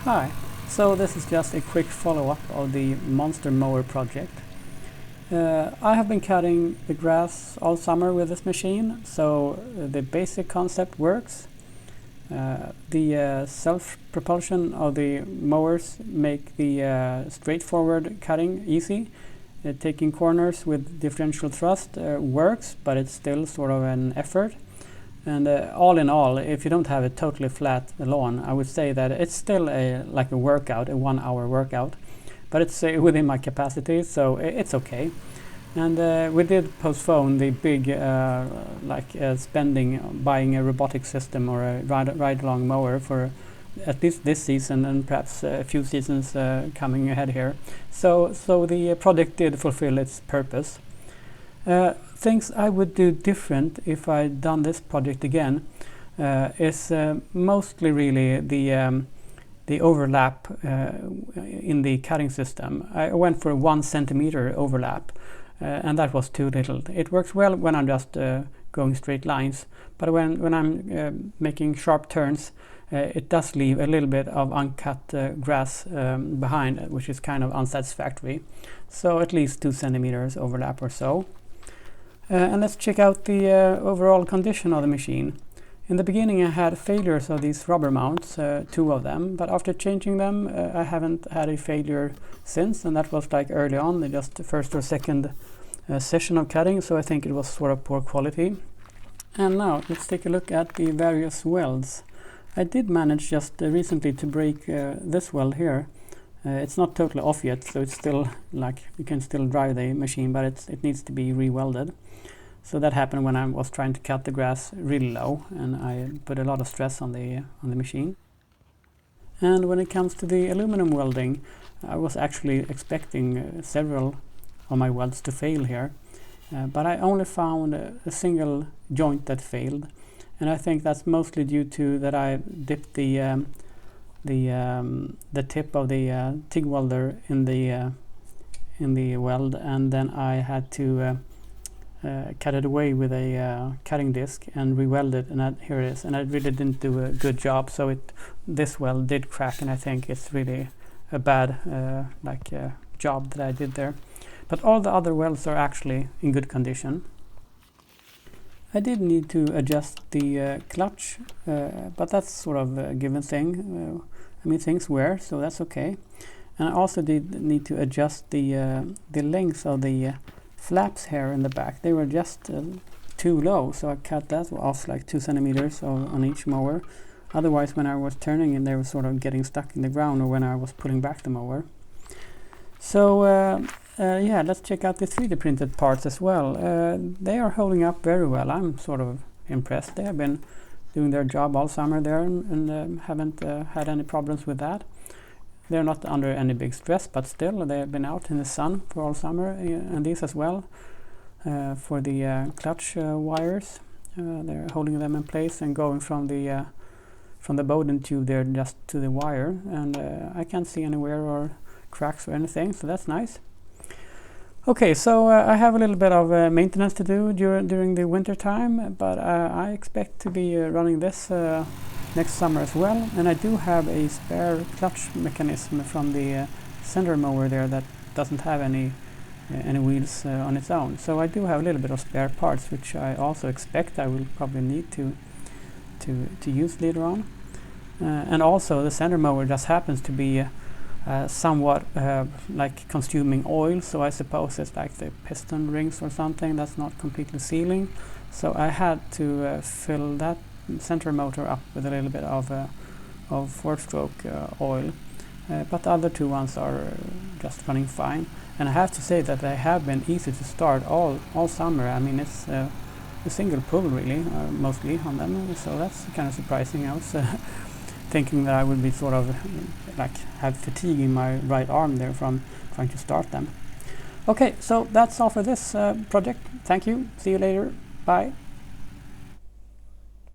Hi, so this is just a quick follow-up of the MonsterMower project. I have been cutting the grass all summer with this machine, so the basic concept works. The self-propulsion of the mowers make the straightforward cutting easy. Taking corners with differential thrust works, but it's still sort of an effort. And all in all, if you don't have a totally flat lawn, I would say that it's still like a workout, a 1 hour workout, but it's within my capacity, so it's okay. And we did postpone the big spending buying a robotic system or a ride-along mower for at least this season and perhaps a few seasons coming ahead here. So the project did fulfill its purpose. Things I would do different if I'd done this project again is mostly really the overlap in the cutting system. I went for a 1 centimeter overlap, and that was too little. It works well when I'm just going straight lines, but when I'm making sharp turns, it does leave a little bit of uncut grass behind, which is kind of unsatisfactory. So at least 2 centimeters overlap or so. And let's check out the overall condition of the machine. In the beginning I had failures of these rubber mounts, 2 of them, but after changing them I haven't had a failure since, and that was like early on, just the first or second session of cutting, so I think it was sort of poor quality. And now let's take a look at the various welds. I did manage just recently to break this weld here. It's not totally off yet, so it's still like you can still drive the machine, but it needs to be re-welded. So that happened when I was trying to cut the grass really low, and I put a lot of stress on the machine. And when it comes to the aluminum welding, I was actually expecting several of my welds to fail here, but I only found a single joint that failed, and I think that's mostly due to that I dipped the tip of the TIG welder in the weld, and then I had to cut it away with a cutting disc and re-weld it, and here it is. And I really didn't do a good job, so this weld did crack, and I think it's really a bad job that I did there. But all the other welds are actually in good condition. I did need to adjust the clutch, but that's sort of a given thing. I mean, things wear, so that's okay. And I also did need to adjust the length of the flaps here in the back. They were just too low, so I cut that off like 2 centimeters on each mower. Otherwise, when I was turning in, they were sort of getting stuck in the ground, or when I was pulling back the mower. So yeah, let's check out the 3D printed parts as well. They are holding up very well. I'm sort of impressed. They have been doing their job all summer there, and haven't had any problems with that. They're not under any big stress, but still they have been out in the sun for all summer, and these as well. For the clutch wires, they're holding them in place and going from the Bowden tube there just to the wire, and I can't see any wear or cracks or anything, so that's nice. Okay, so I have a little bit of maintenance to do during the winter time, but I expect to be running this next summer as well, and I do have a spare clutch mechanism from the center mower there that doesn't have any wheels on its own. So I do have a little bit of spare parts, which I also expect I will probably need to use later on. And also the center mower just happens to be somewhat like consuming oil, so I suppose it's like the piston rings or something that's not completely sealing. So I had to fill that center motor up with a little bit of 4-stroke oil, but the other 2 ones are just running fine. And I have to say that they have been easy to start all summer. I mean, it's a single pull really, mostly on them, so that's kind of surprising. I was thinking that I would be sort of like have fatigue in my right arm there from trying to start them. Okay, so that's all for this project. Thank you. See you later. Bye.